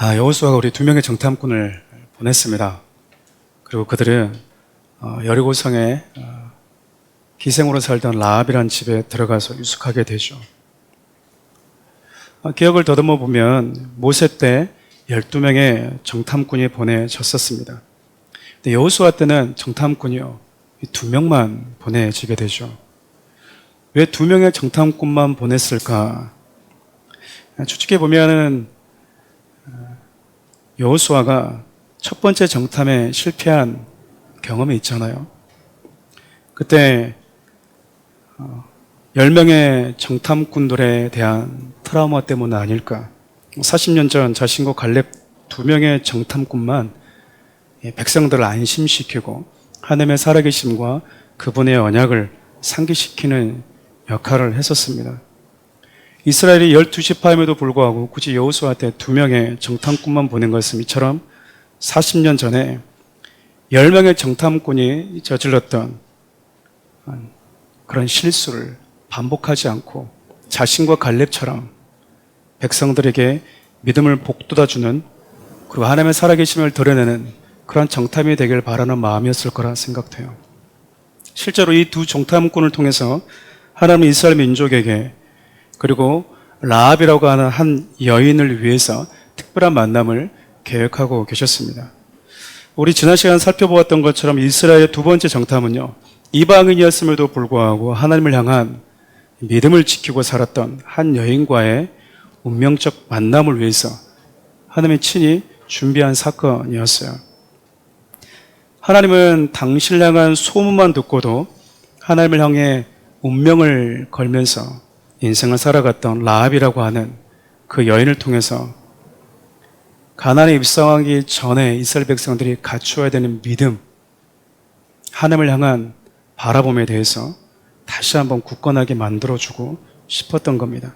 여호수아가 우리 2명의 정탐꾼을 보냈습니다. 그리고 그들은 여리고성에 기생으로 살던 라합이라는 집에 들어가서 유숙하게 되죠. 기억을 더듬어 보면 모세 때 12명의 정탐꾼이 보내졌었습니다. 근데 여호수아 때는 정탐꾼이요 2명만 보내지게 되죠. 왜 2명의 정탐꾼만 보냈을까? 추측해 보면은 여호수아가 첫 번째 정탐에 실패한 경험이 있잖아요. 그때 10명의 정탐꾼들에 대한 트라우마 때문 아닐까. 40년 전 자신과 갈렙 2명의 정탐꾼만 백성들을 안심시키고 하나님의 살아계심과 그분의 언약을 상기시키는 역할을 했었습니다. 이스라엘이 12지파임에도 불구하고 굳이 여호수아한테 2명의 정탐꾼만 보낸 것은 이처럼 40년 전에 10명의 정탐꾼이 저질렀던 그런 실수를 반복하지 않고 자신과 갈렙처럼 백성들에게 믿음을 복돋아주는 그리고 하나님의 살아계심을 드러내는 그런 정탐이 되길 바라는 마음이었을 거라 생각돼요. 실제로 이 2 정탐꾼을 통해서 하나님은 이스라엘 민족에게 그리고 라합이라고 하는 한 여인을 위해서 특별한 만남을 계획하고 계셨습니다. 우리 지난 시간 살펴보았던 것처럼 이스라엘의 2번째 정탐은요, 이방인이었음에도 불구하고 하나님을 향한 믿음을 지키고 살았던 한 여인과의 운명적 만남을 위해서 하나님이 친히 준비한 사건이었어요. 하나님은 당신을 향한 소문만 듣고도 하나님을 향해 운명을 걸면서 인생을 살아갔던 라합이라고 하는 그 여인을 통해서 가나안에 입성하기 전에 이스라엘 백성들이 갖추어야 되는 믿음, 하나님을 향한 바라봄에 대해서 다시 한번 굳건하게 만들어주고 싶었던 겁니다.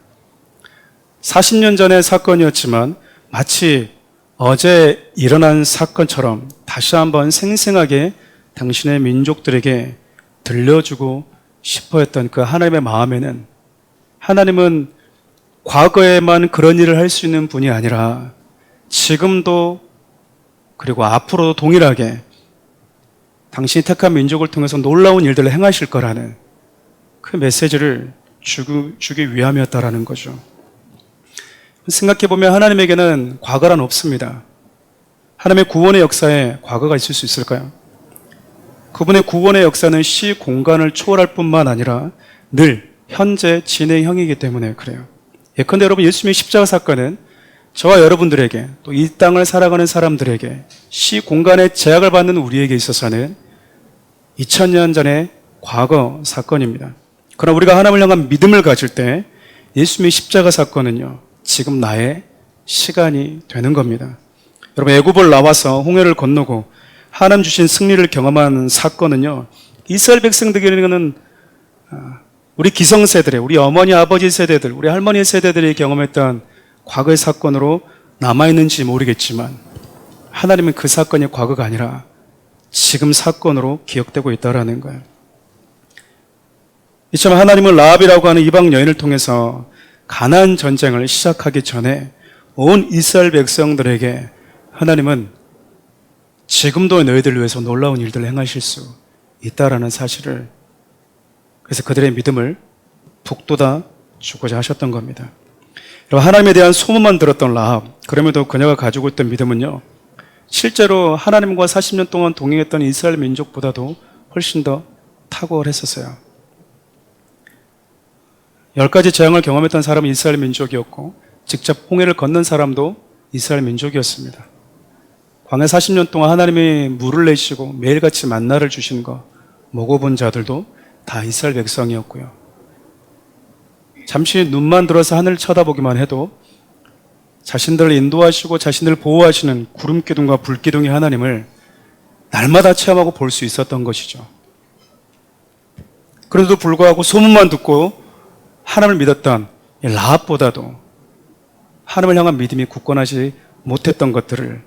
40년 전의 사건이었지만 마치 어제 일어난 사건처럼 다시 한번 생생하게 당신의 민족들에게 들려주고 싶어 했던 그 하나님의 마음에는 하나님은 과거에만 그런 일을 할 수 있는 분이 아니라 지금도 그리고 앞으로도 동일하게 당신이 택한 민족을 통해서 놀라운 일들을 행하실 거라는 그 메시지를 주기 위함이었다라는 거죠. 생각해보면 하나님에게는 과거란 없습니다. 하나님의 구원의 역사에 과거가 있을 수 있을까요? 그분의 구원의 역사는 시 공간을 초월할 뿐만 아니라 늘 현재 진행형이기 때문에 그래요. 예컨대 여러분 예수님의 십자가 사건은 저와 여러분들에게 또 이 땅을 살아가는 사람들에게 시 공간의 제약을 받는 우리에게 있어서는 2000년 전의 과거 사건입니다. 그러나 우리가 하나님을 향한 믿음을 가질 때 예수님의 십자가 사건은요, 지금 나의 시간이 되는 겁니다. 여러분 애굽을 나와서 홍해를 건너고 하나님 주신 승리를 경험한 사건은요, 이스라엘 백성들에게는 우리 기성세대들, 우리 어머니 아버지 세대들, 우리 할머니 세대들이 경험했던 과거의 사건으로 남아있는지 모르겠지만 하나님은 그 사건이 과거가 아니라 지금 사건으로 기억되고 있다는 거예요. 이처럼 하나님은 라합이라고 하는 이방 여인을 통해서 가나안 전쟁을 시작하기 전에 온 이스라엘 백성들에게 하나님은 지금도 너희들을 위해서 놀라운 일들을 행하실 수 있다라는 사실을, 그래서 그들의 믿음을 북돋아 주고자 하셨던 겁니다. 하나님에 대한 소문만 들었던 라합, 그럼에도 그녀가 가지고 있던 믿음은요, 실제로 하나님과 40년 동안 동행했던 이스라엘 민족보다도 훨씬 더 탁월했었어요. 10가지 재앙을 경험했던 사람은 이스라엘 민족이었고 직접 홍해를 건넌 사람도 이스라엘 민족이었습니다. 광야 40년 동안 하나님이 물을 내시고 매일같이 만나를 주신 거 먹어본 자들도 다 이스라엘 백성이었고요. 잠시 눈만 들어서 하늘을 쳐다보기만 해도 자신들을 인도하시고 자신들을 보호하시는 구름기둥과 불기둥의 하나님을 날마다 체험하고 볼 수 있었던 것이죠. 그런데도 불구하고 소문만 듣고 하나님을 믿었던 라합보다도 하나님을 향한 믿음이 굳건하지 못했던 것들을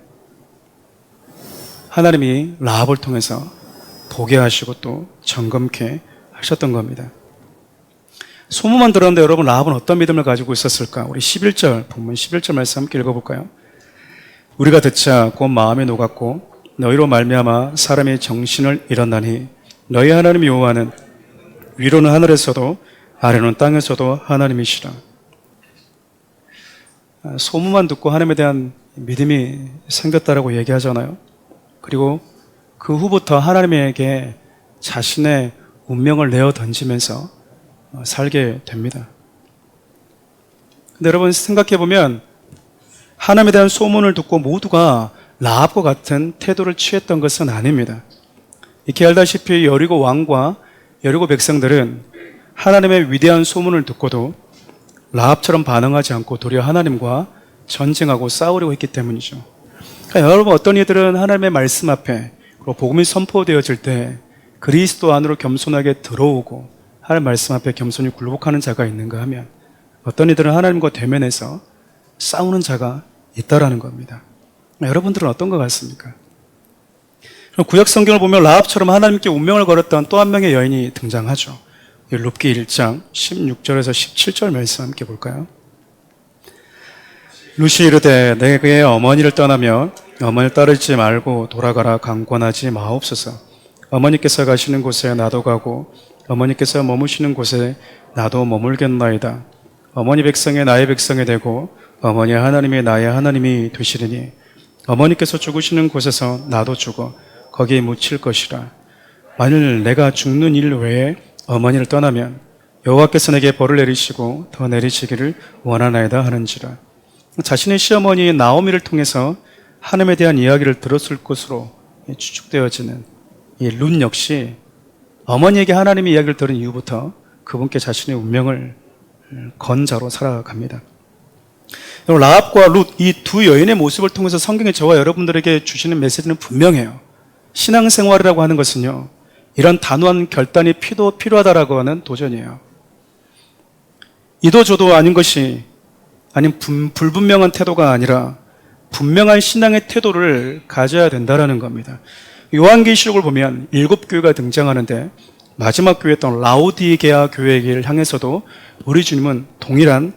하나님이 라합을 통해서 보게 하시고 또 점검케 하셨던 겁니다. 소문만 들었는데 여러분 라합은 어떤 믿음을 가지고 있었을까? 우리 11절 본문 11절 말씀 함께 읽어볼까요? 우리가 듣자 곧 마음에 녹았고 너희로 말미암아 사람의 정신을 잃었나니 너희 하나님 여호와는 위로는 하늘에서도 아래로는 땅에서도 하나님이시라. 소문만 듣고 하나님에 대한 믿음이 생겼다라고 얘기하잖아요. 그리고 그 후부터 하나님에게 자신의 운명을 내어 던지면서 살게 됩니다. 근데 여러분 생각해 보면 하나님에 대한 소문을 듣고 모두가 라합과 같은 태도를 취했던 것은 아닙니다. 익히 알다시피 여리고 왕과 여리고 백성들은 하나님의 위대한 소문을 듣고도 라합처럼 반응하지 않고 도리어 하나님과 전쟁하고 싸우려고 했기 때문이죠. 그러니까 여러분 어떤 이들은 하나님의 말씀 앞에 그리고 복음이 선포되어질 때 그리스도 안으로 겸손하게 들어오고 하나님 말씀 앞에 겸손히 굴복하는 자가 있는가 하면 어떤 이들은 하나님과 대면해서 싸우는 자가 있다라는 겁니다. 여러분들은 어떤 것 같습니까? 구약 성경을 보면 라합처럼 하나님께 운명을 걸었던 또 한 명의 여인이 등장하죠. 룻기 1장 16절에서 17절 말씀 함께 볼까요? 룻이 이르되 내게 어머니를 떠나며 어머니를 따르지 말고 돌아가라 강권하지 마옵소서. 어머니께서 가시는 곳에 나도 가고 어머니께서 머무시는 곳에 나도 머물겠나이다. 어머니 백성이 나의 백성이 되고 어머니 하나님이 나의 하나님이 되시리니 어머니께서 죽으시는 곳에서 나도 죽어 거기에 묻힐 것이라. 만일 내가 죽는 일 외에 어머니를 떠나면 여호와께서 내게 벌을 내리시고 더 내리시기를 원하나이다 하는지라. 자신의 시어머니 나오미를 통해서 하나님에 대한 이야기를 들었을 것으로 추측되어지는 이 룻 역시 어머니에게 하나님의 이야기를 들은 이후부터 그분께 자신의 운명을 건 자로 살아갑니다. 라합과 룻 이 두 여인의 모습을 통해서 성경이 저와 여러분들에게 주시는 메시지는 분명해요. 신앙생활이라고 하는 것은요, 이런 단호한 결단이 필요하다라고 하는 도전이에요. 이도 저도 아닌 것이 아닌 불분명한 태도가 아니라 분명한 신앙의 태도를 가져야 된다라는 겁니다. 요한계시록을 보면 7교회가 등장하는데 마지막 교회였던 라오디게아 교회를 향해서도 우리 주님은 동일한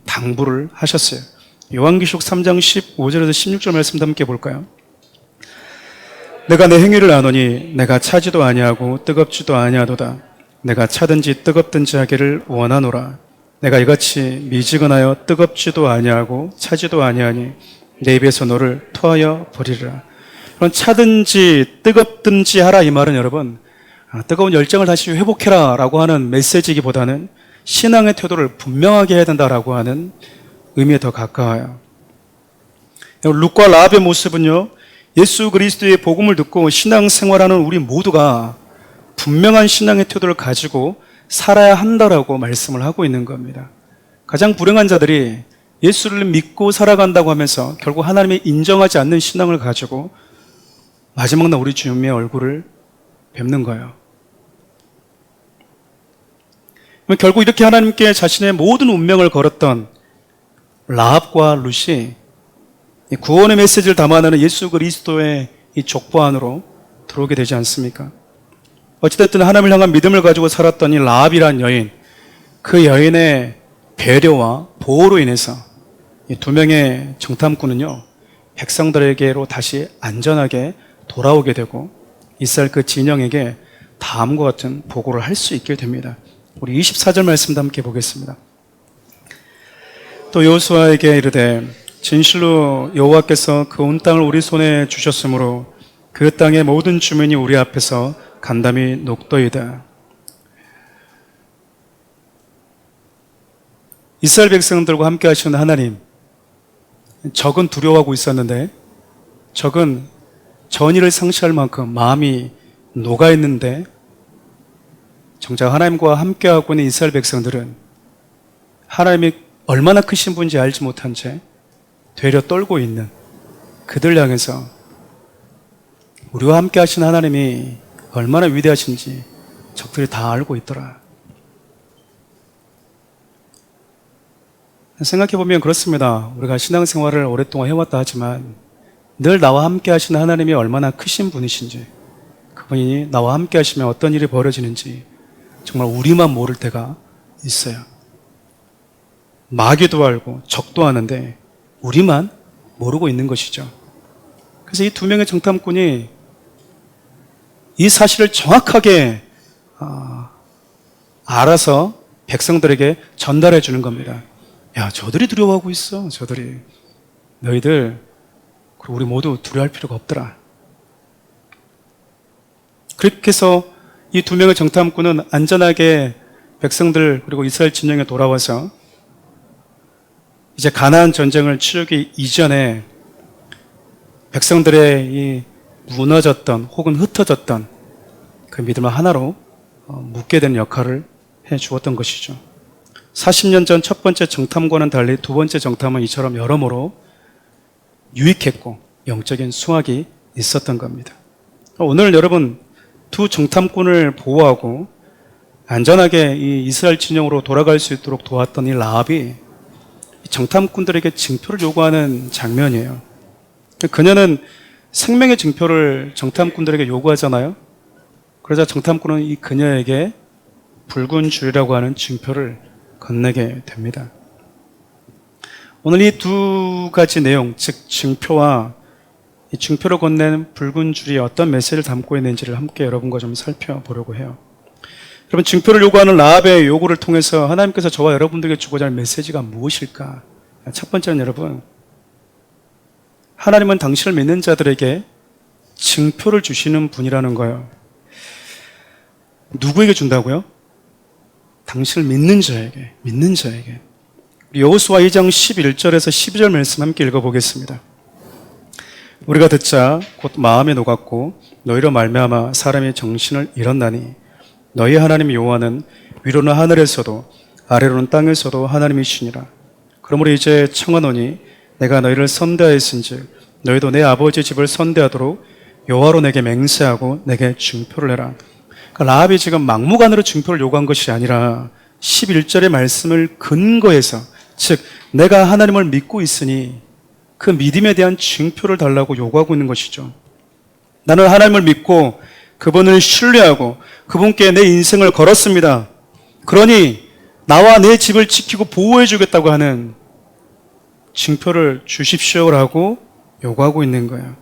당부를 하셨어요. 요한계시록 3장 15절에서 16절 말씀도 함께 볼까요? 내가 내 행위를 아노니 내가 차지도 아니하고 뜨겁지도 아니하도다. 내가 차든지 뜨겁든지 하기를 원하노라. 내가 이같이 미지근하여 뜨겁지도 아니하고 차지도 아니하니 내 입에서 너를 토하여 버리리라. 그런 차든지 뜨겁든지 하라 이 말은 여러분 뜨거운 열정을 다시 회복해라 라고 하는 메시지이기보다는 신앙의 태도를 분명하게 해야 된다라고 하는 의미에 더 가까워요. 룻과 라합의 모습은요, 예수 그리스도의 복음을 듣고 신앙생활하는 우리 모두가 분명한 신앙의 태도를 가지고 살아야 한다라고 말씀을 하고 있는 겁니다. 가장 불행한 자들이 예수를 믿고 살아간다고 하면서 결국 하나님이 인정하지 않는 신앙을 가지고 마지막 날 우리 주님의 얼굴을 뵙는 거예요. 결국 이렇게 하나님께 자신의 모든 운명을 걸었던 라합과 룻이 구원의 메시지를 담아내는 예수 그리스도의 이 족보 안으로 들어오게 되지 않습니까? 어찌됐든 하나님을 향한 믿음을 가지고 살았던 이 라합이란 여인, 그 여인의 배려와 보호로 인해서 이 두 명의 정탐꾼은요, 백성들에게로 다시 안전하게 돌아오게 되고 이스라엘 그 진영에게 다음과 같은 보고를 할 수 있게 됩니다. 우리 24절 말씀도 함께 보겠습니다. 또 여호수아에게 이르되 진실로 여호와께서 그 온 땅을 우리 손에 주셨으므로 그 땅의 모든 주민이 우리 앞에서 간담이 녹더이다. 이스라엘 백성들과 함께 하시는 하나님, 적은 두려워하고 있었는데 적은 전의를 상실할 만큼 마음이 녹아있는데 정작 하나님과 함께하고 있는 이스라엘 백성들은 하나님이 얼마나 크신 분인지 알지 못한 채 되려 떨고 있는 그들 향해서 우리와 함께 하신 하나님이 얼마나 위대하신지 적들이 다 알고 있더라. 생각해보면 그렇습니다. 우리가 신앙생활을 오랫동안 해왔다 하지만 늘 나와 함께 하시는 하나님이 얼마나 크신 분이신지, 그분이 나와 함께 하시면 어떤 일이 벌어지는지 정말 우리만 모를 때가 있어요. 마귀도 알고 적도 아는데 우리만 모르고 있는 것이죠. 그래서 이 두 명의 정탐꾼이 이 사실을 정확하게 알아서 백성들에게 전달해 주는 겁니다. 야, 저들이 두려워하고 있어. 저들이. 너희들, 그리고 우리 모두 두려워할 필요가 없더라. 그렇게 해서 이 두 명의 정탐꾼은 안전하게 백성들 그리고 이스라엘 진영에 돌아와서 이제 가나안 전쟁을 치르기 이전에 백성들의 이 무너졌던 혹은 흩어졌던 그 믿음을 하나로 묶게 된 역할을 해 주었던 것이죠. 40년 전 첫 번째 정탐과는 달리 두 번째 정탐은 이처럼 여러모로 유익했고 영적인 수확이 있었던 겁니다. 오늘 여러분 두 정탐꾼을 보호하고 안전하게 이 이스라엘 진영으로 돌아갈 수 있도록 도왔던 이 라합이 정탐꾼들에게 증표를 요구하는 장면이에요. 그녀는 생명의 증표를 정탐꾼들에게 요구하잖아요. 그러자 정탐꾼은 이 그녀에게 붉은 줄이라고 하는 증표를 건네게 됩니다. 오늘 이 두 가지 내용, 즉 증표와 이 증표를 건네는 붉은 줄이 어떤 메시지를 담고 있는지를 함께 여러분과 좀 살펴보려고 해요. 여러분, 증표를 요구하는 라합의 요구를 통해서 하나님께서 저와 여러분들에게 주고자 하는 메시지가 무엇일까? 첫 번째는 여러분, 하나님은 당신을 믿는 자들에게 증표를 주시는 분이라는 거예요. 누구에게 준다고요? 당신을 믿는 자에게. 여호수아 2장 11절에서 12절 말씀 함께 읽어보겠습니다. 우리가 듣자 곧 마음에 녹았고 너희로 말미암아 사람의 정신을 잃었나니 너희 하나님 여호와는 위로는 하늘에서도 아래로는 땅에서도 하나님이시니라. 그러므로 이제 청하노니 내가 너희를 선대하였은즉 너희도 내 아버지 집을 선대하도록 여호와로 내게 맹세하고 내게 증표를 해라. 그러니까 라합이 지금 막무가내로 증표를 요구한 것이 아니라 11절의 말씀을 근거해서, 즉 내가 하나님을 믿고 있으니 그 믿음에 대한 증표를 달라고 요구하고 있는 것이죠. 나는 하나님을 믿고 그분을 신뢰하고 그분께 내 인생을 걸었습니다. 그러니 나와 내 집을 지키고 보호해 주겠다고 하는 증표를 주십시오라고 요구하고 있는 거예요.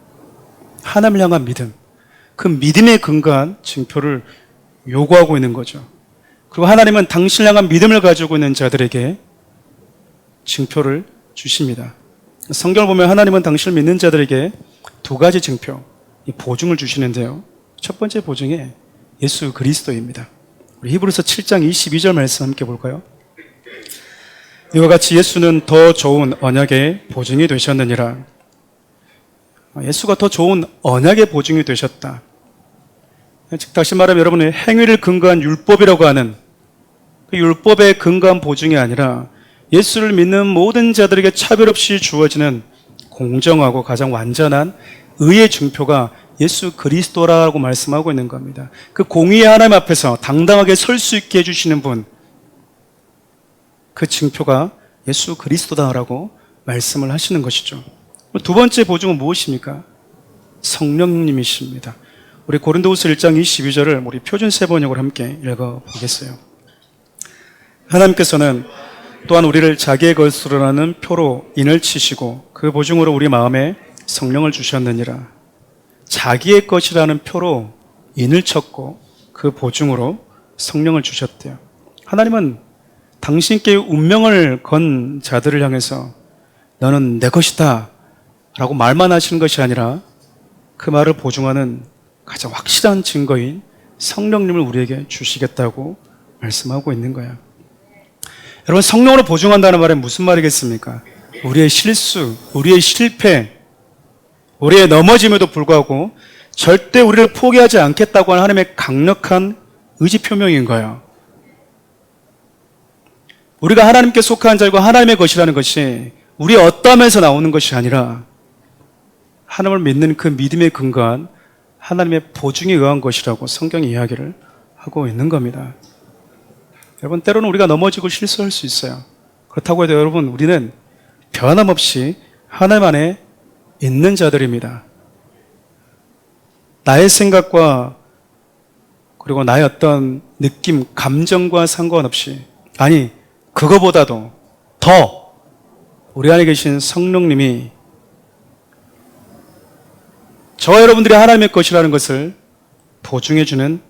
하나님을 향한 믿음, 그 믿음에 근거한 증표를 요구하고 있는 거죠. 그리고 하나님은 당신을 향한 믿음을 가지고 있는 자들에게 증표를 주십니다. 성경을 보면 하나님은 당신을 믿는 자들에게 두 가지 증표, 이 보증을 주시는데요. 첫 번째 보증이 예수 그리스도입니다. 우리 히브리서 7장 22절 말씀 함께 볼까요? 이와 같이 예수는 더 좋은 언약의 보증이 되셨느니라. 예수가 더 좋은 언약의 보증이 되셨다. 즉 다시 말하면 여러분의 행위를 근거한 율법이라고 하는 그 율법에 근거한 보증이 아니라 예수를 믿는 모든 자들에게 차별 없이 주어지는 공정하고 가장 완전한 의의 증표가 예수 그리스도라고 말씀하고 있는 겁니다. 그 공의의 하나님 앞에서 당당하게 설 수 있게 해주시는 분, 그 증표가 예수 그리스도다라고 말씀을 하시는 것이죠. 두 번째 보증은 무엇입니까? 성령님이십니다. 우리 고린도후서 1장 22절을 우리 표준 세번역으로 함께 읽어보겠어요. 하나님께서는 또한 우리를 자기의 것으로 하는 표로 인을 치시고 그 보증으로 우리 마음에 성령을 주셨느니라. 자기의 것이라는 표로 인을 쳤고 그 보증으로 성령을 주셨대요. 하나님은 당신께 운명을 건 자들을 향해서 너는 내 것이다 라고 말만 하시는 것이 아니라 그 말을 보증하는 가장 확실한 증거인 성령님을 우리에게 주시겠다고 말씀하고 있는 거예요. 여러분, 성령으로 보증한다는 말은 무슨 말이겠습니까? 우리의 실수, 우리의 실패, 우리의 넘어짐에도 불구하고 절대 우리를 포기하지 않겠다고 하는 하나님의 강력한 의지 표명인 거예요. 우리가 하나님께 속한 자이고 하나님의 것이라는 것이 우리의 어떠함에서 나오는 것이 아니라 하나님을 믿는 그 믿음에 근거한 하나님의 보증에 의한 것이라고 성경이 이야기를 하고 있는 겁니다. 여러분, 때로는 우리가 넘어지고 실수할 수 있어요. 그렇다고 해도 여러분, 우리는 변함없이 하나님 안에 있는 자들입니다. 나의 생각과 그리고 나의 어떤 느낌, 감정과 상관없이, 아니 그거보다도 더 우리 안에 계신 성령님이 저와 여러분들이 하나님의 것이라는 것을 보증해주는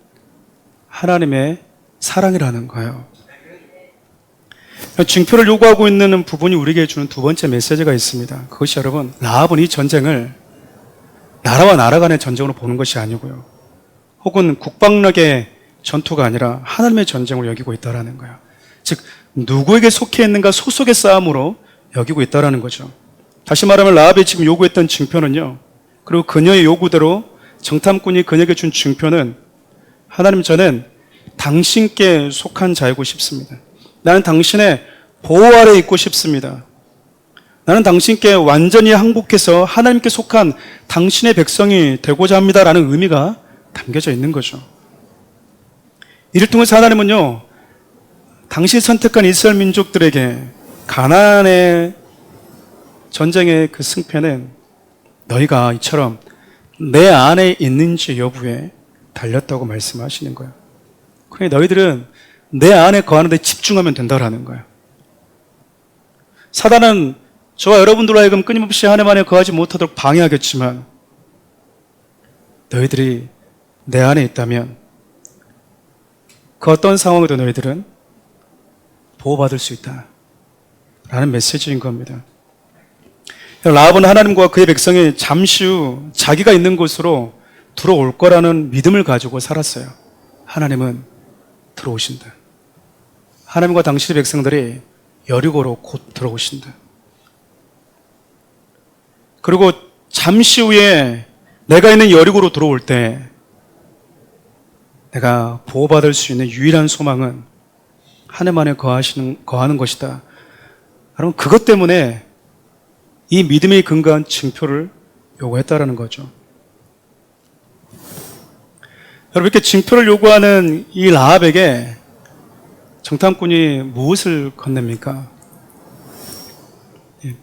하나님의 사랑이라는 거예요. 증표를 요구하고 있는 부분이 우리에게 주는 두 번째 메시지가 있습니다. 그것이 여러분, 라합은 이 전쟁을 나라와 나라 간의 전쟁으로 보는 것이 아니고요, 혹은 국방력의 전투가 아니라 하나님의 전쟁으로 여기고 있다는 거예요. 즉 누구에게 속해 있는가 소속의 싸움으로 여기고 있다는 거죠. 다시 말하면 라합이 지금 요구했던 증표는요, 그리고 그녀의 요구대로 정탐꾼이 그녀에게 준 증표는, 하나님, 저는 당신께 속한 자이고 싶습니다. 나는 당신의 보호 아래 있고 싶습니다. 나는 당신께 완전히 항복해서 하나님께 속한 당신의 백성이 되고자 합니다라는 의미가 담겨져 있는 거죠. 이를 통해서 하나님은요, 당신이 선택한 이스라엘 민족들에게 가나안의 전쟁의 그 승패는 너희가 이처럼 내 안에 있는지 여부에 달렸다고 말씀하시는 거예요. 그러니 너희들은 내 안에 거하는 데 집중하면 된다라는 거예요. 사단은 저와 여러분들로 하여금 끊임없이 하나님 안에 거하지 못하도록 방해하겠지만, 너희들이 내 안에 있다면 그 어떤 상황에도 너희들은 보호받을 수 있다 라는 메시지인 겁니다. 라합은 하나님과 그의 백성이 잠시 후 자기가 있는 곳으로 들어올 거라는 믿음을 가지고 살았어요. 하나님은 들어오신다. 하나님과 당신의 백성들이 여리고로 곧 들어오신다. 그리고 잠시 후에 내가 있는 여리고로 들어올 때 내가 보호받을 수 있는 유일한 소망은 하나님 안에 거하는 것이다. 여러분, 그것 때문에 이 믿음에 근거한 증표를 요구했다라는 거죠. 여러분, 이렇게 증표를 요구하는 이 라합에게 정탐꾼이 무엇을 건넵니까?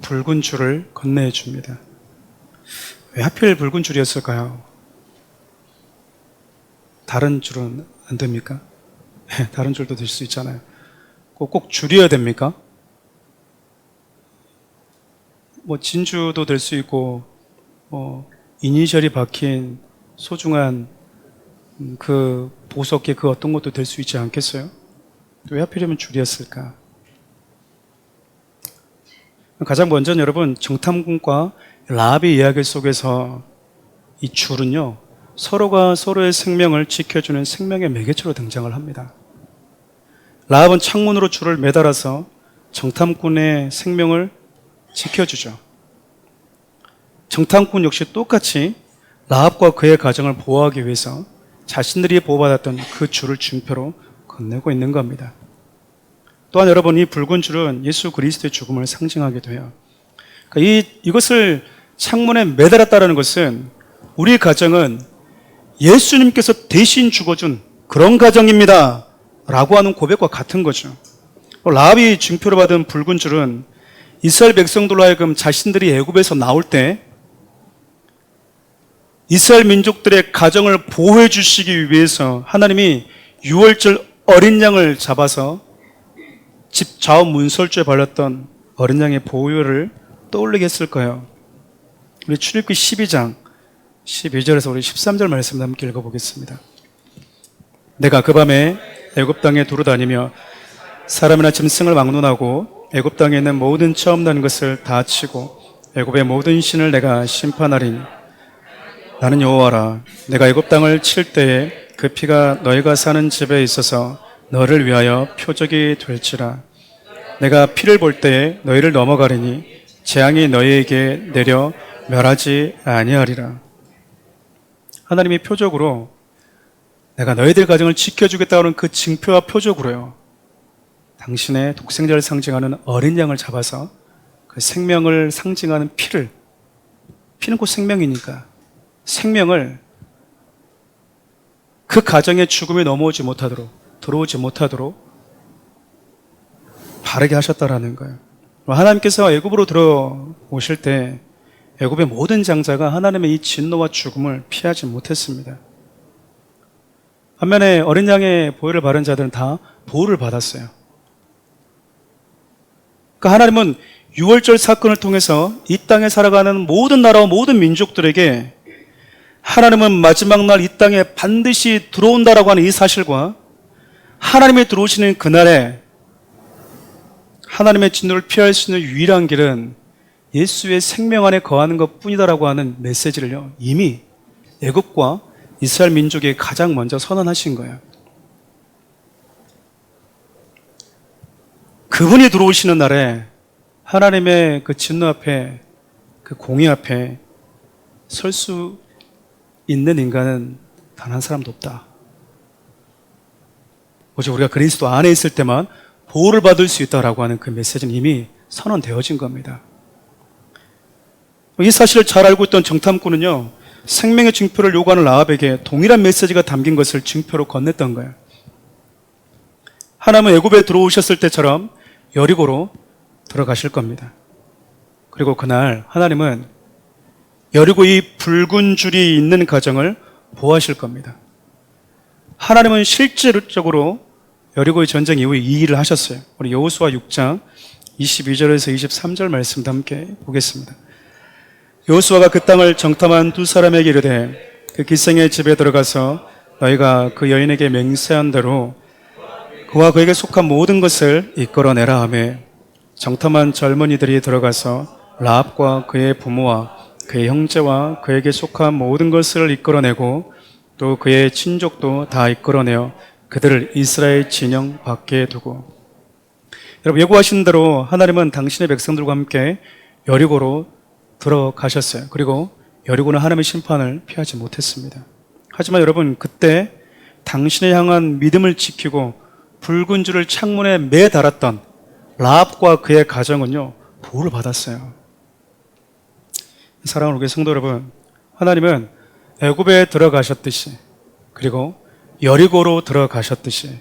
붉은 줄을 건네줍니다. 왜 하필 붉은 줄이었을까요? 다른 줄은 안 됩니까? 다른 줄도 될 수 있잖아요. 꼭 줄이어야 됩니까? 진주도 될 수 있고, 이니셜이 박힌 소중한 그 보석의 그 어떤 것도 될 수 있지 않겠어요? 왜 하필이면 줄이었을까? 가장 먼저 여러분, 정탐꾼과 라합의 이야기 속에서 이 줄은요, 서로가 서로의 생명을 지켜주는 생명의 매개체로 등장을 합니다. 라합은 창문으로 줄을 매달아서 정탐꾼의 생명을 지켜주죠. 정탐꾼 역시 똑같이 라합과 그의 가정을 보호하기 위해서 자신들이 보호받았던 그 줄을 증표로 건네고 있는 겁니다. 또한 여러분, 이 붉은 줄은 예수 그리스도의 죽음을 상징하기도 해요. 그러니까 이것을 창문에 매달았다는 것은 우리 가정은 예수님께서 대신 죽어준 그런 가정입니다 라고 하는 고백과 같은 거죠. 라합이 증표로 받은 붉은 줄은 이스라엘 백성들로 하여금 자신들이 애굽에서 나올 때 이스라엘 민족들의 가정을 보호해 주시기 위해서 하나님이 유월절 어린 양을 잡아서 집 좌우 문설주에 발랐던 어린 양의 보혈을 떠올리게 했을 거예요. 우리 출애굽기 12장 12절에서 우리 13절 말씀 함께 읽어보겠습니다. 내가 그 밤에 애굽 땅에 두루 다니며 사람이나 짐승을 막론하고 애굽 땅에 있는 모든 처음 난 것을 다 치고 애굽의 모든 신을 내가 심판하리니 나는 여호와라. 내가 애굽 땅을 칠 때에 그 피가 너희가 사는 집에 있어서 너를 위하여 표적이 될지라. 내가 피를 볼 때에 너희를 넘어가리니 재앙이 너희에게 내려 멸하지 아니하리라. 하나님이 표적으로 내가 너희들 가정을 지켜주겠다는 그 징표와 표적으로요, 당신의 독생자를 상징하는 어린 양을 잡아서 그 생명을 상징하는 피는 곧 생명이니까 생명을 그 가정의 죽음에 들어오지 못하도록 바르게 하셨다라는 거예요. 하나님께서 애굽으로 들어오실 때 애굽의 모든 장자가 하나님의 이 진노와 죽음을 피하지 못했습니다. 반면에 어린 양의 보혈을 바른 자들은 다 보호를 받았어요. 그러니까 하나님은 유월절 사건을 통해서 이 땅에 살아가는 모든 나라와 모든 민족들에게 하나님은 마지막 날 이 땅에 반드시 들어온다라고 하는 이 사실과 하나님이 들어오시는 그날에 하나님의 진노를 피할 수 있는 유일한 길은 예수의 생명 안에 거하는 것 뿐이다라고 하는 메시지를요, 이미 애굽과 이스라엘 민족에 가장 먼저 선언하신 거예요. 그분이 들어오시는 날에 하나님의 그 진노 앞에, 그 공의 앞에 설 수 있는 인간은 단 한 사람도 없다. 오직 우리가 그리스도 안에 있을 때만 보호를 받을 수 있다라고 하는 그 메시지는 이미 선언되어진 겁니다. 이 사실을 잘 알고 있던 정탐꾼은요, 생명의 증표를 요구하는 라합에게 동일한 메시지가 담긴 것을 증표로 건넸던 거예요. 하나님은 애굽에 들어오셨을 때처럼 여리고로 들어가실 겁니다. 그리고 그날 하나님은 여리고 이 붉은 줄이 있는 가정을 보호하실 겁니다. 하나님은 실질적으로 여리고의 전쟁 이후에 이 일을 하셨어요. 우리 여호수아 6장 22절에서 23절 말씀도 함께 보겠습니다. 여호수아가 그 땅을 정탐한 두 사람에게 이르되 그 기생의 집에 들어가서 너희가 그 여인에게 맹세한 대로 그와 그에게 속한 모든 것을 이끌어내라 하며 정탐한 젊은이들이 들어가서 라합과 그의 부모와 그의 형제와 그에게 속한 모든 것을 이끌어내고 또 그의 친족도 다 이끌어내어 그들을 이스라엘 진영 밖에 두고, 여러분 예고하신 대로 하나님은 당신의 백성들과 함께 여리고로 들어가셨어요. 그리고 여리고는 하나님의 심판을 피하지 못했습니다. 하지만 여러분, 그때 당신을 향한 믿음을 지키고 붉은 줄을 창문에 매달았던 라합과 그의 가정은요, 보호를 받았어요. 사랑하는 우리 성도 여러분, 하나님은 애굽에 들어가셨듯이, 그리고 여리고로 들어가셨듯이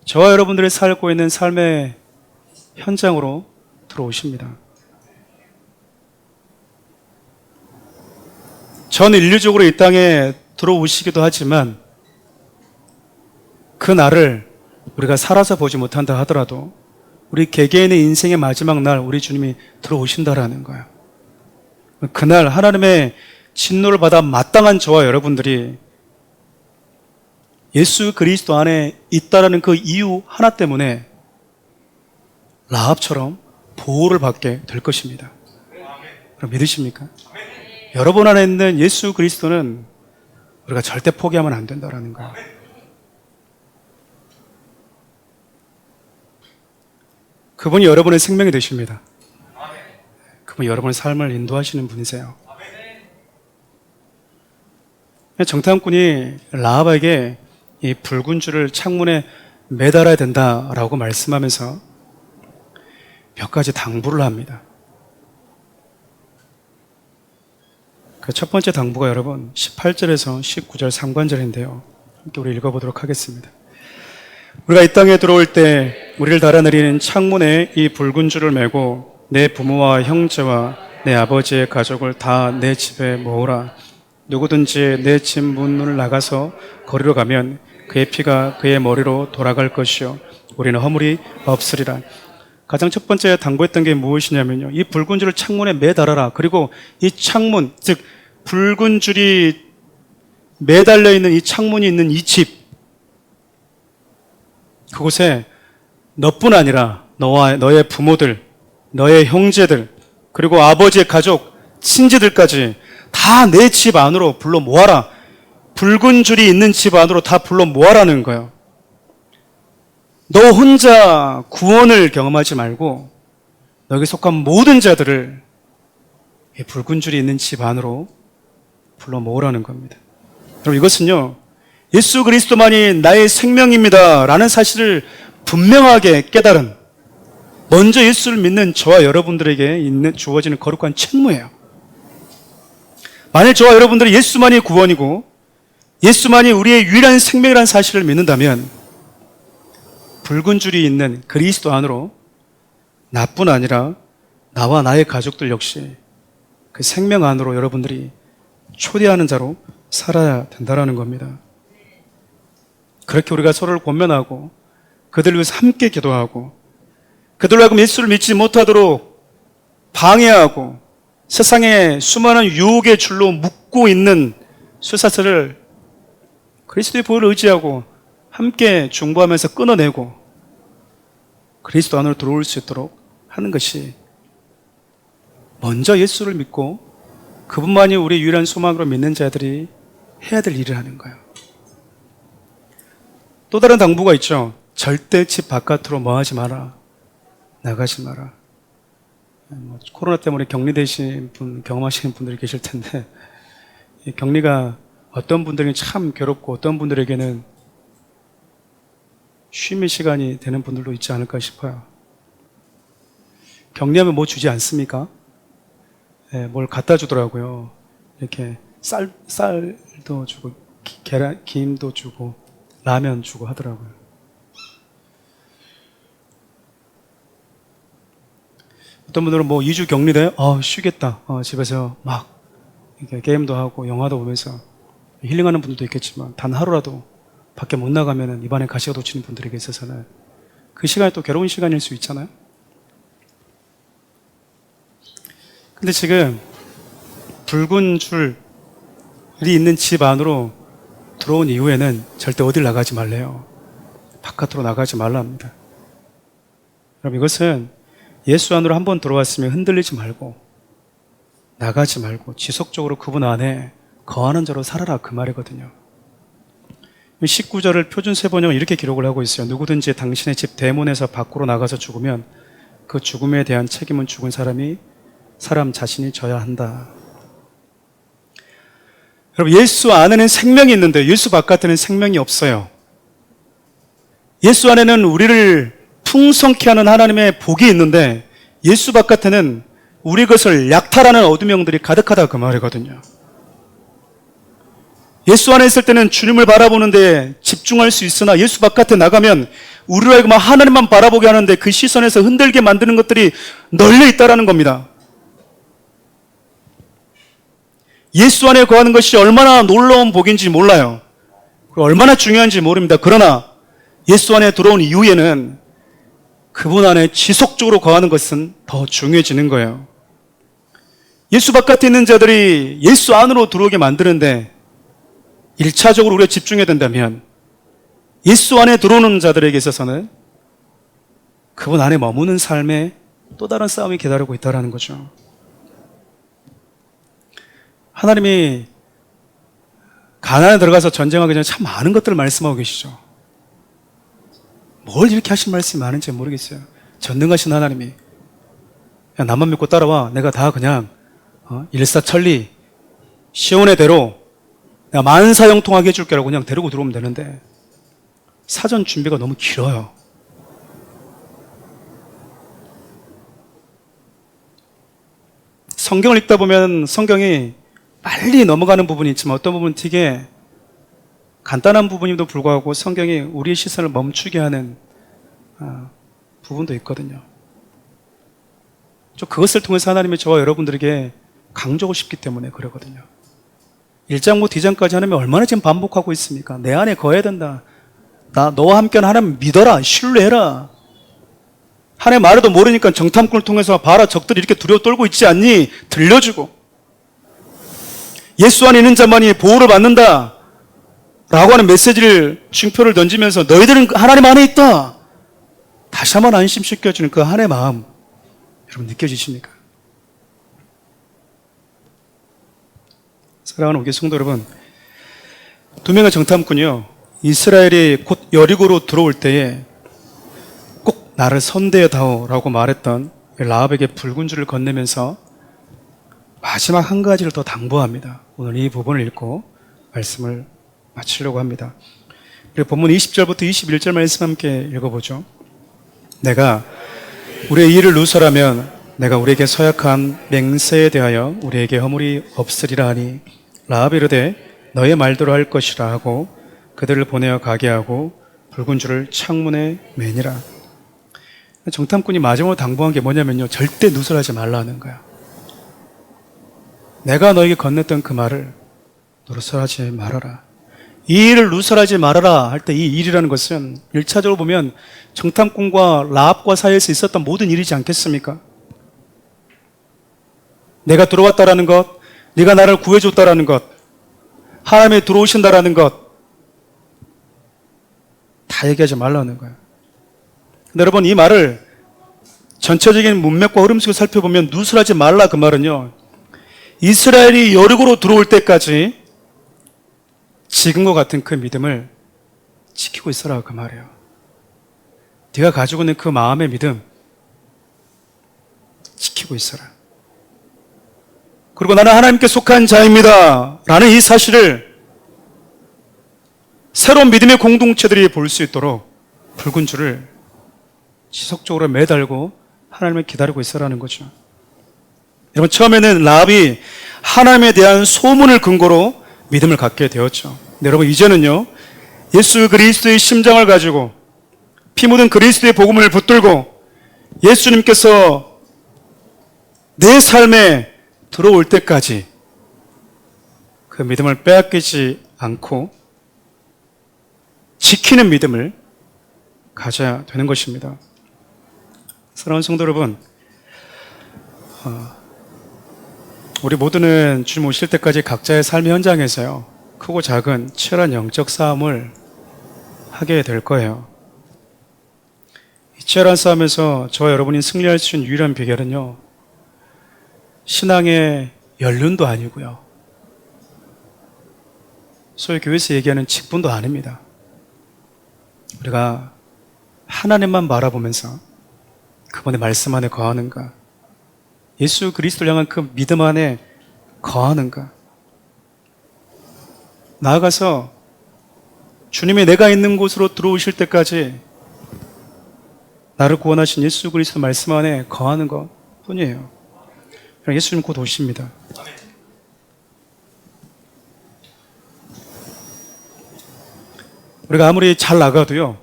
저와 여러분들이 살고 있는 삶의 현장으로 들어오십니다. 전 인류적으로 이 땅에 들어오시기도 하지만 그 날을 우리가 살아서 보지 못한다 하더라도 우리 개개인의 인생의 마지막 날 우리 주님이 들어오신다라는 거예요. 그날 하나님의 진노를 받아 마땅한 저와 여러분들이 예수 그리스도 안에 있다라는 그 이유 하나 때문에 라합처럼 보호를 받게 될 것입니다. 그럼 믿으십니까? 여러분 안에 있는 예수 그리스도는 우리가 절대 포기하면 안 된다라는 거예요. 그분이 여러분의 생명이 되십니다. 그분이 여러분의 삶을 인도하시는 분이세요. 정탐꾼이 라합에게 이 붉은 줄을 창문에 매달아야 된다라고 말씀하면서 몇 가지 당부를 합니다. 그 첫 번째 당부가 여러분 18절에서 19절 상관절인데요. 함께 우리 읽어보도록 하겠습니다. 우리가 이 땅에 들어올 때 우리를 달아내리는 창문에 이 붉은 줄을 매고 내 부모와 형제와 내 아버지의 가족을 다 내 집에 모으라. 누구든지 내 집 문을 나가서 거리로 가면 그의 피가 그의 머리로 돌아갈 것이요 우리는 허물이 없으리라. 가장 첫 번째 당부했던 게 무엇이냐면요, 이 붉은 줄을 창문에 매달아라. 그리고 이 창문, 즉 붉은 줄이 매달려 있는 이 창문이 있는 이 집, 그곳에 너뿐 아니라 너와 너의 부모들, 너의 형제들, 그리고 아버지의 가족, 친지들까지 다 내 집 안으로 불러 모아라. 붉은 줄이 있는 집 안으로 다 불러 모아라는 거예요. 너 혼자 구원을 경험하지 말고 너에게 속한 모든 자들을 이 붉은 줄이 있는 집 안으로 불러 모으라는 겁니다. 여러분, 이것은요, 예수 그리스도만이 나의 생명입니다 라는 사실을 분명하게 깨달은, 먼저 예수를 믿는 저와 여러분들에게 주어지는 거룩한 책무예요. 만일 저와 여러분들이 예수만이 구원이고 예수만이 우리의 유일한 생명이라는 사실을 믿는다면 붉은 줄이 있는 그리스도 안으로 나뿐 아니라 나와 나의 가족들 역시 그 생명 안으로 여러분들이 초대하는 자로 살아야 된다는 겁니다. 그렇게 우리가 서로를 권면하고 그들을 위해서 함께 기도하고 그들로 하여금 예수를 믿지 못하도록 방해하고 세상의 수많은 유혹의 줄로 묶고 있는 쇠사슬을 그리스도의 보혈을 의지하고 함께 중보하면서 끊어내고 그리스도 안으로 들어올 수 있도록 하는 것이 먼저 예수를 믿고 그분만이 우리의 유일한 소망으로 믿는 자들이 해야 될 일을 하는 거예요. 또 다른 당부가 있죠. 절대 집 바깥으로 뭐하지 마라. 나가지 마라. 코로나 때문에 격리되신 분, 경험하시는 분들이 계실 텐데 이 격리가 어떤 분들은 참 괴롭고 어떤 분들에게는 쉼의 시간이 되는 분들도 있지 않을까 싶어요. 격리하면 뭐 주지 않습니까? 네, 뭘 갖다 주더라고요. 이렇게 쌀도 주고 계란, 김도 주고 라면 주고 하더라고요. 어떤 분들은 뭐 2주 격리돼? 쉬겠다. 집에서 막 이렇게 게임도 하고 영화도 보면서 힐링하는 분들도 있겠지만 단 하루라도 밖에 못 나가면 입안에 가시가 돋치는 분들에게 있어서는 그 시간이 또 괴로운 시간일 수 있잖아요. 근데 지금 붉은 줄이 있는 집 안으로 들어온 이후에는 절대 어딜 나가지 말래요. 바깥으로 나가지 말라 합니다. 여러분 이것은 예수 안으로 한번 들어왔으면 흔들리지 말고 나가지 말고 지속적으로 그분 안에 거하는 자로 살아라 그 말이거든요. 19절을 표준 세번역은 이렇게 기록을 하고 있어요. 누구든지 당신의 집 대문에서 밖으로 나가서 죽으면 그 죽음에 대한 책임은 죽은 사람 자신이 져야 한다. 여러분 예수 안에는 생명이 있는데 예수 바깥에는 생명이 없어요. 예수 안에는 우리를 풍성케 하는 하나님의 복이 있는데 예수 바깥에는 우리 것을 약탈하는 어둠의 영들이 가득하다 그 말이거든요. 예수 안에 있을 때는 주님을 바라보는데 집중할 수 있으나 예수 바깥에 나가면 우리로 하여금 하나님만 바라보게 하는데 그 시선에서 흔들게 만드는 것들이 널려 있다는 겁니다. 예수 안에 거하는 것이 얼마나 놀라운 복인지 몰라요. 얼마나 중요한지 모릅니다. 그러나 예수 안에 들어온 이후에는 그분 안에 지속적으로 거하는 것은 더 중요해지는 거예요. 예수 바깥에 있는 자들이 예수 안으로 들어오게 만드는데 1차적으로 우리가 집중해야 된다면 예수 안에 들어오는 자들에게 있어서는 그분 안에 머무는 삶에 또 다른 싸움이 기다리고 있다는 거죠. 하나님이 가나안에 들어가서 전쟁하기 전에 참 많은 것들을 말씀하고 계시죠. 뭘 이렇게 하신 말씀이 많은지 모르겠어요. 전능하신 하나님이 그냥 나만 믿고 따라와. 내가 다 그냥 일사천리 시온의 대로 내가 만사형통하게 해줄게라고 그냥 데리고 들어오면 되는데 사전 준비가 너무 길어요. 성경을 읽다 보면 성경이 빨리 넘어가는 부분이 있지만 어떤 부분은 되게 간단한 부분임에도 불구하고 성경이 우리의 시선을 멈추게 하는 부분도 있거든요. 그것을 통해서 하나님이 저와 여러분들에게 강조하고 싶기 때문에 그러거든요. 1장부터 2장까지 하나님이 얼마나 지금 반복하고 있습니까? 내 안에 거해야 된다. 너와 함께하는 하나님 믿어라. 신뢰해라. 하나님 말해도 모르니까 정탐꾼을 통해서 봐라. 적들이 이렇게 두려워 떨고 있지 않니? 들려주고 예수 안에 있는 자만이 보호를 받는다 라고 하는 메시지를 징표를 던지면서 너희들은 하나님 안에 있다. 다시 한번 안심시켜주는 그 하나님의 마음 여러분 느껴지십니까? 사랑하는 우리 성도 여러분, 두 명의 정탐꾼이요 이스라엘이 곧 여리고로 들어올 때에 꼭 나를 선대하다오 라고 말했던 라합에게 붉은 줄을 건네면서 마지막 한 가지를 더 당부합니다. 오늘 이 부분을 읽고 말씀을 마치려고 합니다. 그리고 본문 20절부터 21절 말씀 함께 읽어보죠. 내가 우리의 일을 누설하면 내가 우리에게 서약한 맹세에 대하여 우리에게 허물이 없으리라 하니 라합이 이르되 너의 말대로 할 것이라 하고 그들을 보내어 가게 하고 붉은 줄을 창문에 매니라. 정탐꾼이 마지막으로 당부한 게 뭐냐면요, 절대 누설하지 말라는 거야. 내가 너에게 건넸던 그 말을 누설하지 말아라. 이 일을 누설하지 말아라 할 때 이 일이라는 것은 1차적으로 보면 정탐꾼과 라합과 사이에서 있었던 모든 일이지 않겠습니까? 내가 들어왔다라는 것, 네가 나를 구해줬다라는 것, 하나님이 들어오신다라는 것 다 얘기하지 말라는 거예요. 근데 여러분, 이 말을 전체적인 문맥과 흐름 속에 살펴보면 누설하지 말라 그 말은요, 이스라엘이 여리고로 들어올 때까지 지금과 같은 그 믿음을 지키고 있어라 그 말이에요. 네가 가지고 있는 그 마음의 믿음 지키고 있어라. 그리고 나는 하나님께 속한 자입니다 라는 이 사실을 새로운 믿음의 공동체들이 볼 수 있도록 붉은 줄을 지속적으로 매달고 하나님을 기다리고 있어라는 거죠. 여러분, 처음에는 라합이 하나님에 대한 소문을 근거로 믿음을 갖게 되었죠. 근데 여러분, 이제는요, 예수 그리스도의 심장을 가지고 피 묻은 그리스도의 복음을 붙들고 예수님께서 내 삶에 들어올 때까지 그 믿음을 빼앗기지 않고 지키는 믿음을 가져야 되는 것입니다. 사랑하는 성도 여러분, 우리 모두는 주님 오실 때까지 각자의 삶의 현장에서요, 크고 작은 치열한 영적 싸움을 하게 될 거예요. 이 치열한 싸움에서 저와 여러분이 승리할 수 있는 유일한 비결은요, 신앙의 연륜도 아니고요, 소위 교회에서 얘기하는 직분도 아닙니다. 우리가 하나님만 바라보면서 그분의 말씀 안에 거하는가, 예수 그리스도를 향한 그 믿음 안에 거하는가, 나아가서 주님이 내가 있는 곳으로 들어오실 때까지 나를 구원하신 예수 그리스도 말씀 안에 거하는 것 뿐이에요. 예수님 곧 오십니다. 우리가 아무리 잘 나가도요,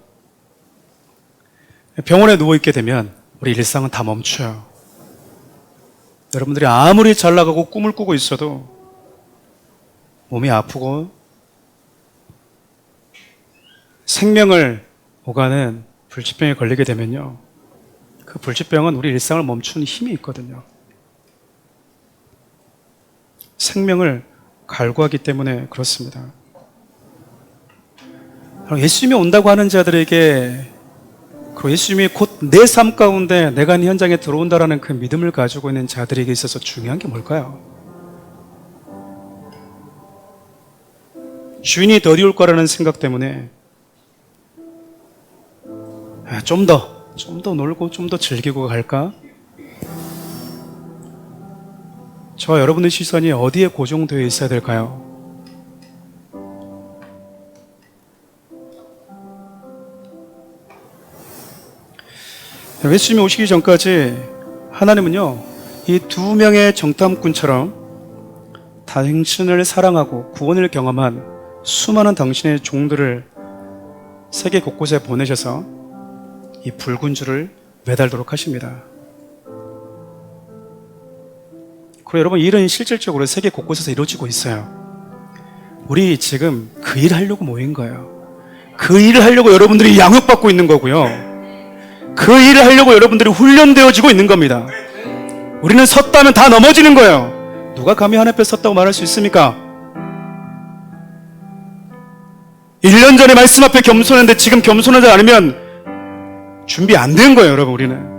병원에 누워있게 되면 우리 일상은 다 멈춰요. 여러분들이 아무리 잘 나가고 꿈을 꾸고 있어도 몸이 아프고 생명을 오가는 불치병에 걸리게 되면요, 그 불치병은 우리 일상을 멈추는 힘이 있거든요. 생명을 갈구하기 때문에 그렇습니다. 예수님이 온다고 하는 자들에게, 그리고 예수님이 곧 내 삶 가운데 내가 있는 현장에 들어온다라는 그 믿음을 가지고 있는 자들에게 있어서 중요한 게 뭘까요? 주인이 더디 올 거라는 생각 때문에 좀 더 놀고 좀 더 즐기고 갈까? 저와 여러분의 시선이 어디에 고정되어 있어야 될까요? 예수님이 오시기 전까지 하나님은요, 이 두 명의 정탐꾼처럼 당신을 사랑하고 구원을 경험한 수많은 당신의 종들을 세계 곳곳에 보내셔서 이 붉은 줄을 매달도록 하십니다. 그리고 여러분, 이 일은 실질적으로 세계 곳곳에서 이루어지고 있어요. 우리 지금 그 일을 하려고 모인 거예요. 그 일을 하려고 여러분들이 양육받고 있는 거고요, 그 일을 하려고 여러분들이 훈련되어지고 있는 겁니다. 우리는 섰다면 다 넘어지는 거예요. 누가 감히 하나님 앞에 섰다고 말할 수 있습니까? 1년 전에 말씀 앞에 겸손했는데 지금 겸손하지 않으면 준비 안 된 거예요, 여러분. 우리는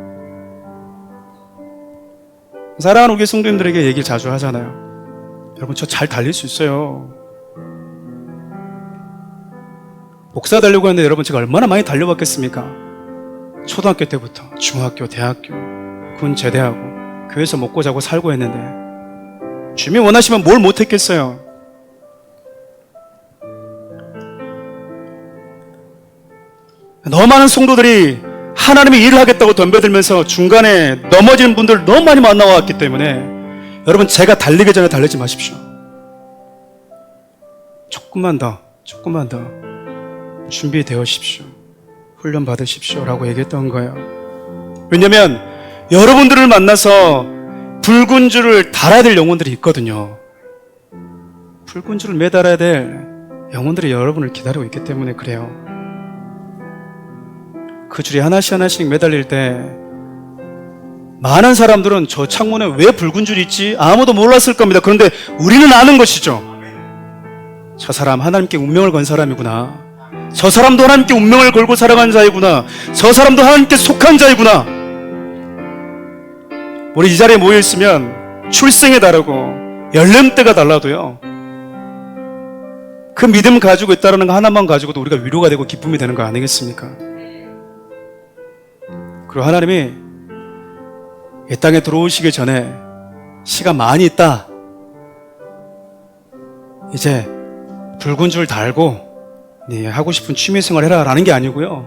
사랑하는 우리 성도님들에게 얘기 자주 하잖아요. 여러분, 저 잘 달릴 수 있어요. 복사 달려고 했는데 여러분, 제가 얼마나 많이 달려봤겠습니까? 초등학교 때부터 중학교, 대학교, 군 제대하고 교회에서 먹고 자고 살고 했는데 주님이 원하시면 뭘 못했겠어요? 너무 많은 성도들이 하나님의 일을 하겠다고 덤벼들면서 중간에 넘어지는 분들 너무 많이 만나왔기 때문에 여러분, 제가 달리기 전에 달리지 마십시오. 조금만 더 준비되어십시오. 훈련 받으십시오 라고 얘기했던 거예요. 왜냐하면 여러분들을 만나서 붉은 줄을 달아야 될 영혼들이 있거든요. 붉은 줄을 매달아야 될 영혼들이 여러분을 기다리고 있기 때문에 그래요. 그 줄이 하나씩 매달릴 때 많은 사람들은 저 창문에 왜 붉은 줄이 있지? 아무도 몰랐을 겁니다. 그런데 우리는 아는 것이죠. 저 사람 하나님께 운명을 건 사람이구나. 저 사람도 하나님께 운명을 걸고 살아간 자이구나. 저 사람도 하나님께 속한 자이구나. 우리 이 자리에 모여 있으면 출생이 다르고 연령대가 달라도요, 그 믿음 가지고 있다는 거 하나만 가지고도 우리가 위로가 되고 기쁨이 되는 거 아니겠습니까? 그리고 하나님이 이 땅에 들어오시기 전에 시간 많이 있다, 이제 붉은 줄 달고 네 하고 싶은 취미생활 해라 라는 게 아니고요,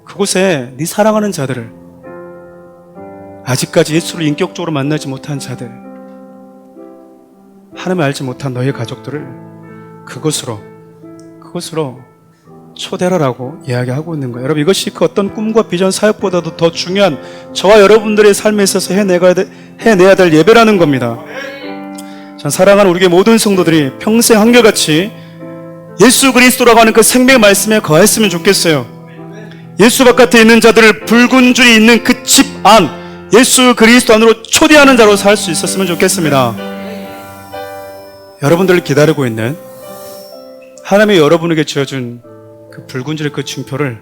그곳에 네 사랑하는 자들을, 아직까지 예수를 인격적으로 만나지 못한 자들, 하나님을 알지 못한 너의 가족들을 그곳으로 초대하라고 이야기하고 있는 거예요. 여러분, 이것이 그 어떤 꿈과 비전 사역보다도 더 중요한 저와 여러분들의 삶에 있어서 해내야 될 예배라는 겁니다. 전 사랑하는 우리의 모든 성도들이 평생 한결같이 예수 그리스도라고 하는 그 생명의 말씀에 거했으면 좋겠어요. 예수 바깥에 있는 자들을 붉은 줄이 있는 그 집 안, 예수 그리스도 안으로 초대하는 자로 살 수 있었으면 좋겠습니다. 여러분들을 기다리고 있는 하나님이 여러분에게 지어준 그 붉은 줄의 그 징표를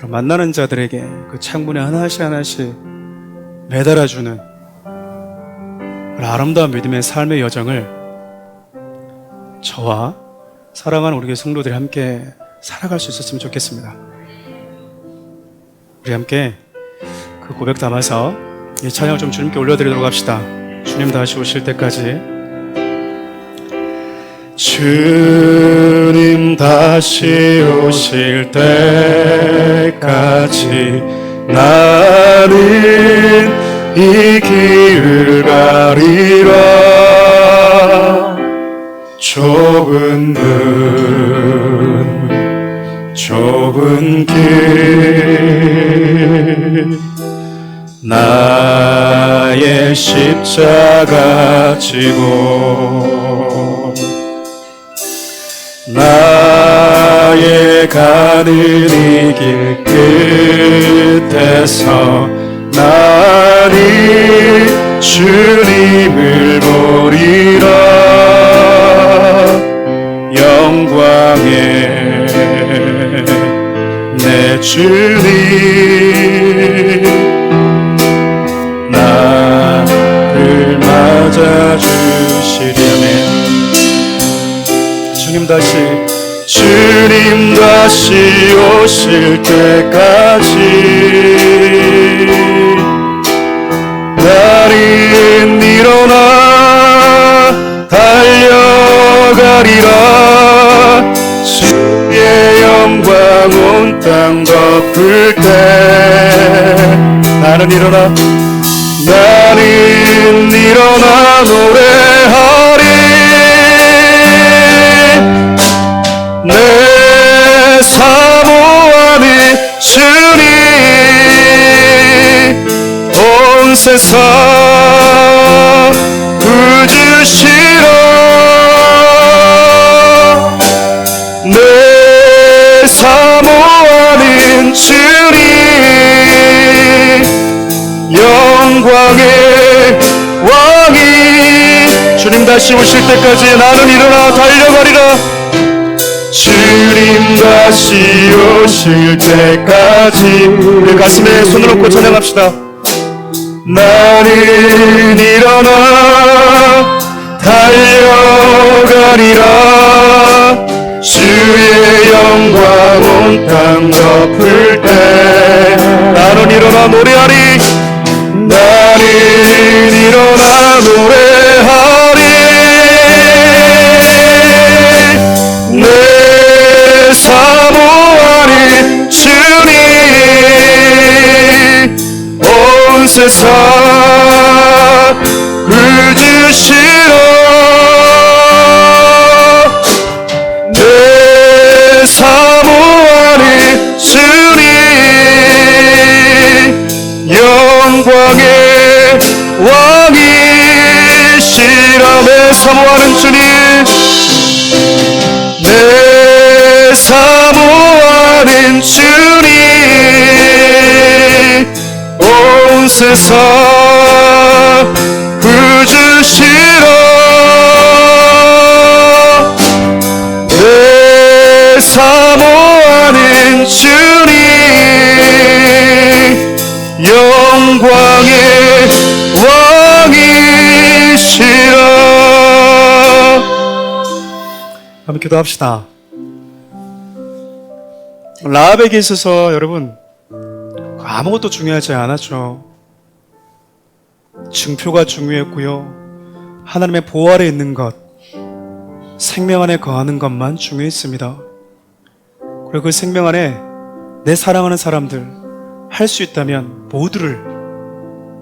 만나는 자들에게 그 창문에 하나씩 매달아주는 아름다운 믿음의 삶의 여정을 저와 사랑하는 우리 성도들이 함께 살아갈 수 있었으면 좋겠습니다. 우리 함께 그 고백 담아서 이 찬양을 좀 주님께 올려드리도록 합시다. 주님 다시 오실 때까지, 주님 다시 오실 때까지 나는 이 길 가리라. 좁은 길 나의 십자가 지고 나의 가는 이 길 끝에서 나는 주님을 보리라. 영광의 내 주님 나를 맞아주시려면 주님 다시 오실 때까지 나는 일어나 달려가리라. 주의 영광 온 땅 덮을 때 나는 일어나 노래하리. 내 사모하는 주님 온 세상 구주시라. 내 사모하는 주님 영광의 왕이 주님 다시 오실 때까지 나는 일어나 달려가리라. 주님 다시 오실 때까지 우리 가슴에 손을 얹고 찬양합시다. 나는 일어나 달려가리라. 주의 영광 온 땅 덮을 때 나는 일어나 노래하리. 나는 일어나 노래하리. 내 사모하는 주님 온 세상 구주시라. 내 사모하는 주님 영광의 왕이시라. 내 사모하는 주님 내 사모하는 주님 온 세상 구주시라. 한번 기도합시다. 라합에게 있어서 여러분 아무것도 중요하지 않았죠. 증표가 중요했고요. 하나님의 보호 아래 있는 것, 생명 안에 거하는 것만 중요했습니다. 그리고 그 생명 안에 내 사랑하는 사람들 할 수 있다면 모두를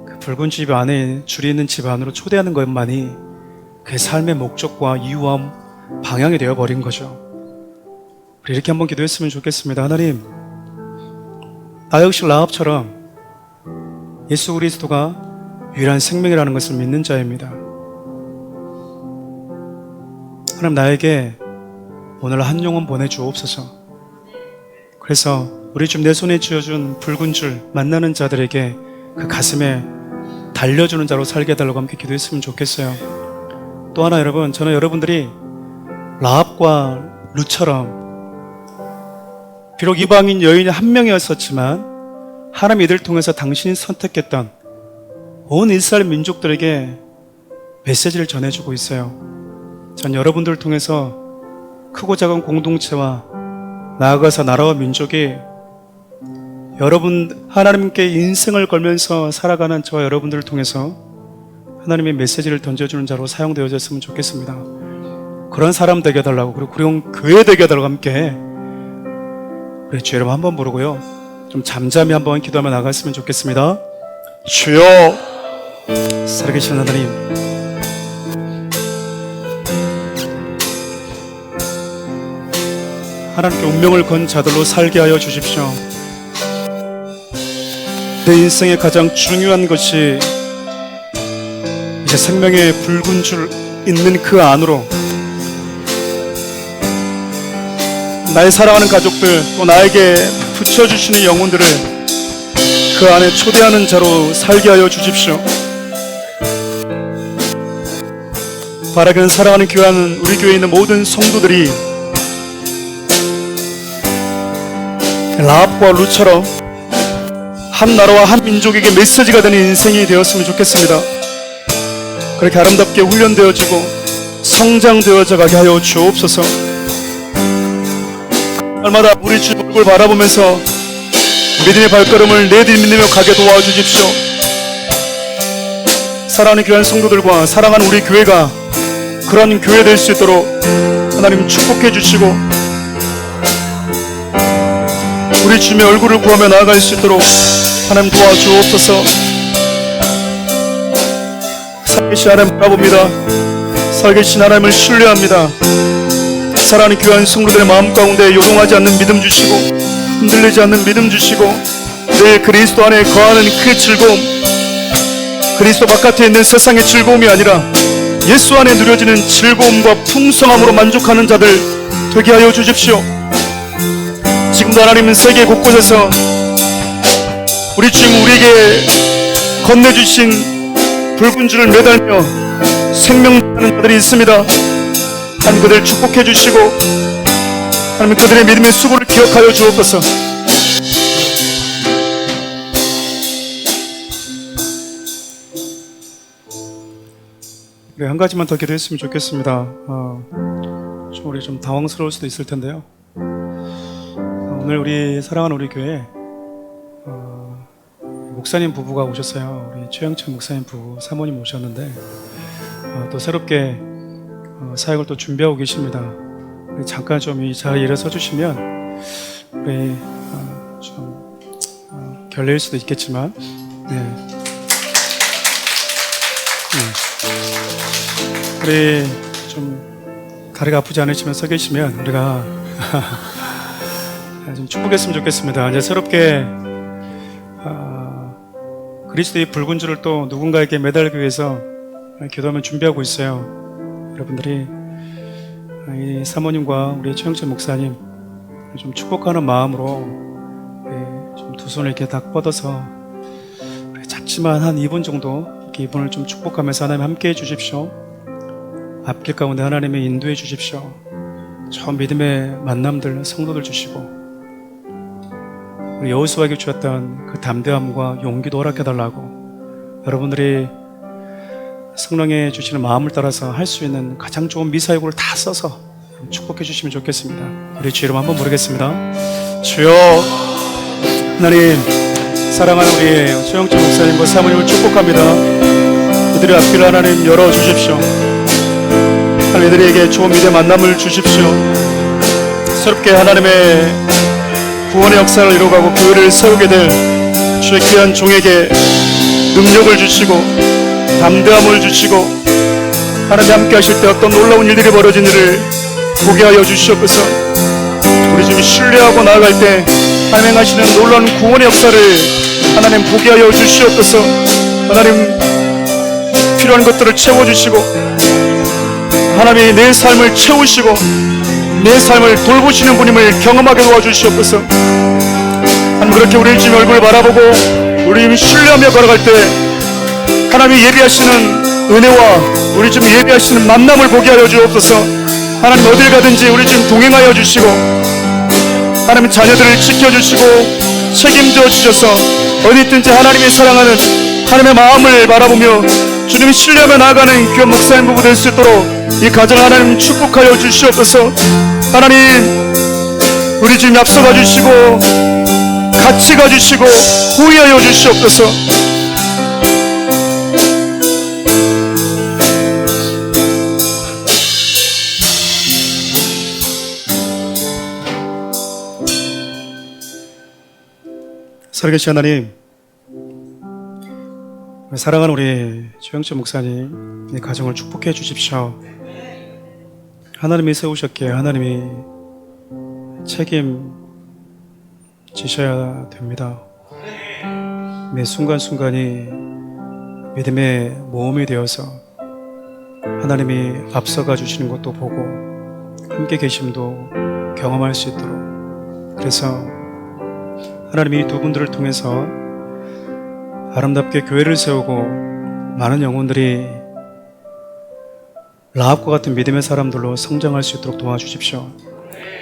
그 붉은 집 안에 줄이 있는 집 안으로 초대하는 것만이 그의 삶의 목적과 이유와 방향이 되어버린 거죠. 우리 이렇게 한번 기도했으면 좋겠습니다. 하나님, 나 역시 라합처럼 예수 그리스도가 유일한 생명이라는 것을 믿는 자입니다. 하나님, 나에게 오늘 한 영혼 보내주옵소서. 그래서 우리 좀 내 손에 쥐어준 붉은 줄 만나는 자들에게 그 가슴에 달려주는 자로 살게 해달라고 함께 기도했으면 좋겠어요. 또 하나 여러분, 저는 여러분들이 라합과 룻처럼 비록 이방인 여인이 한 명이었었지만 하나님 이들 통해서 당신이 선택했던 온 이스라엘 민족들에게 메시지를 전해주고 있어요. 전 여러분들을 통해서 크고 작은 공동체와 나아가서 나라와 민족이 여러분 하나님께 인생을 걸면서 살아가는 저와 여러분들을 통해서 하나님의 메시지를 던져주는 자로 사용되어졌으면 좋겠습니다. 그런 사람 되게 해달라고, 그리고 그런 교회 되게 해달라고 함께 우리 주 여러분 한번 부르고요, 좀 잠잠히 한번 기도하며 나갔으면 좋겠습니다. 주여, 살아계신 하나님, 하나님께 운명을 건 자들로 살게 하여 주십시오. 내 인생의 가장 중요한 것이 이제 생명의 붉은 줄 있는 그 안으로 나의 사랑하는 가족들, 또 나에게 붙여주시는 영혼들을 그 안에 초대하는 자로 살게 하여 주십시오. 바라기는 사랑하는 교회는 우리 교회에 있는 모든 성도들이 라합과 룻처럼 한 나라와 한 민족에게 메시지가 되는 인생이 되었으면 좋겠습니다. 그렇게 아름답게 훈련되어지고 성장되어져 가게 하여 주옵소서. 날마다 우리 주 얼굴 바라보면서 믿음의 발걸음을 내딛으며 가게 도와주십시오. 사랑하는 귀한 성도들과 사랑하는 우리 교회가 그런 교회 될 수 있도록 하나님 축복해 주시고, 우리 주님의 얼굴을 구하며 나아갈 수 있도록 하나님 도와주옵소서. 살계신 하나님 바라봅니다. 살계신 하나님을 신뢰합니다. 사랑하는 귀한 성도들의 마음 가운데 요동하지 않는 믿음 주시고, 흔들리지 않는 믿음 주시고, 늘 그리스도 안에 거하는 그 즐거움, 그리스도 바깥에 있는 세상의 즐거움이 아니라 예수 안에 누려지는 즐거움과 풍성함으로 만족하는 자들 되게 하여 주십시오. 지금도 하나님은 세계 곳곳에서 우리 주님 우리에게 건네주신 붉은 줄을 매달며 생명하는 자들이 있습니다. 하나님 그들을 축복해 주시고, 하나님 그들의 믿음의 수고를 기억하여 주옵소서. 네, 한 가지만 더 기도했으면 좋겠습니다. 우리 좀 당황스러울 수도 있을 텐데요. 오늘 우리 사랑하는 우리 교회 목사님 부부가 오셨어요. 우리 최영철 목사님 부부 사모님 오셨는데 또 새롭게 사역을 또 준비하고 계십니다. 잠깐 좀 이 자리에 일어서 주시면 우리 좀 결례일 수도 있겠지만 우리 좀 다리가 아프지 않으시면 서 계시면 우리가 좀 축복했으면 좋겠습니다. 이제 새롭게 그리스도의 붉은 줄을 또 누군가에게 매달기 위해서 기도하면 준비하고 있어요. 여러분들이 이 사모님과 우리 최영철 목사님 좀 축복하는 마음으로 좀 두 손을 이렇게 딱 뻗어서 작지만 한 2분 정도 이렇게 이분을 좀 축복하면서 하나님 함께 해주십시오. 앞길 가운데 하나님의 인도해 주십시오. 저 믿음의 만남들 성도들 주시고, 우리 여호수아에게 주었던 그 담대함과 용기도 허락해달라고, 여러분들이 성령의 주시는 마음을 따라서 할 수 있는 가장 좋은 미사역을 다 써서 축복해 주시면 좋겠습니다. 우리 주 이름 한번 부르겠습니다. 주여, 하나님, 사랑하는 우리 최영철 목사님과 사모님을 축복합니다. 이들의 앞길을 하나님 열어주십시오. 하나님, 이들에게 좋은 믿음의 만남을 주십시오. 새롭게 하나님의 구원의 역사를 이루어가고 교회를 세우게 될 주의 귀한 종에게 능력을 주시고 담대함을 주시고 하나님 함께 하실 때 어떤 놀라운 일들이 벌어진 일을 보게 하여 주시옵소서. 우리 주님 신뢰하고 나아갈 때 하나님 행하시는 놀라운 구원의 역사를 하나님 보게 하여 주시옵소서. 하나님 필요한 것들을 채워주시고 하나님이 내 삶을 채우시고 내 삶을 돌보시는 분임을 경험하게 도와주시옵소서. 하나님, 그렇게 우리 주님 얼굴을 바라보고 우리 주님 신뢰하며 걸어갈 때 하나님이 예비하시는 은혜와 우리 주님 예비하시는 만남을 보게 하여 주옵소서. 하나님, 어딜 가든지 우리 주님 동행하여 주시고 하나님 자녀들을 지켜주시고 책임져 주셔서 어디 있든지 하나님이 사랑하는 하나님의 마음을 바라보며 주님이 신뢰하며 나아가는 귀한 목사님 부부 될 수 있도록 이 가정을 하나님 축복하여 주시옵소서. 하나님, 우리 주님 앞서가 주시고 같이 가주시고 호위하여 주시옵소서. 살아계신 하나님, 사랑하는 우리 최영철 목사님 이 가정을 축복해 주십시오. 하나님이 세우셨기에 하나님이 책임지셔야 됩니다. 매 순간순간이 믿음의 모험이 되어서 하나님이 앞서가 주시는 것도 보고 함께 계심도 경험할 수 있도록, 그래서 하나님이 두 분들을 통해서 아름답게 교회를 세우고 많은 영혼들이 라합과 같은 믿음의 사람들로 성장할 수 있도록 도와주십시오.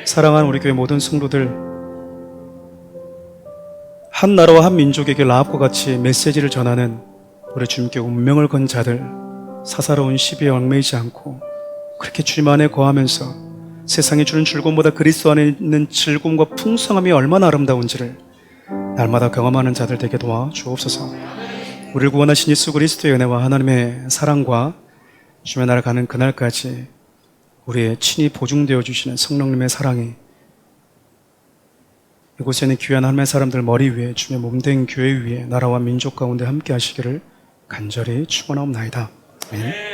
사랑하는 우리 교회 모든 성도들, 한 나라와 한 민족에게 라합과 같이 메시지를 전하는 우리 주님께 운명을 건 자들, 사사로운 시비에 얽매이지 않고 그렇게 주님 안에 거하면서 세상이 주는 즐거움보다 그리스도 안에 있는 즐거움과 풍성함이 얼마나 아름다운지를 날마다 경험하는 자들 되게 도와주옵소서. 우리를 구원하신 예수 그리스도의 은혜와 하나님의 사랑과 주님의 나라를 가는 그날까지 우리의 친히 보증되어 주시는 성령님의 사랑이 이곳에 있는 귀한 하나님의 사람들 머리 위에 주님의 몸된 교회 위에 나라와 민족 가운데 함께 하시기를 간절히 축원하옵나이다. 아멘.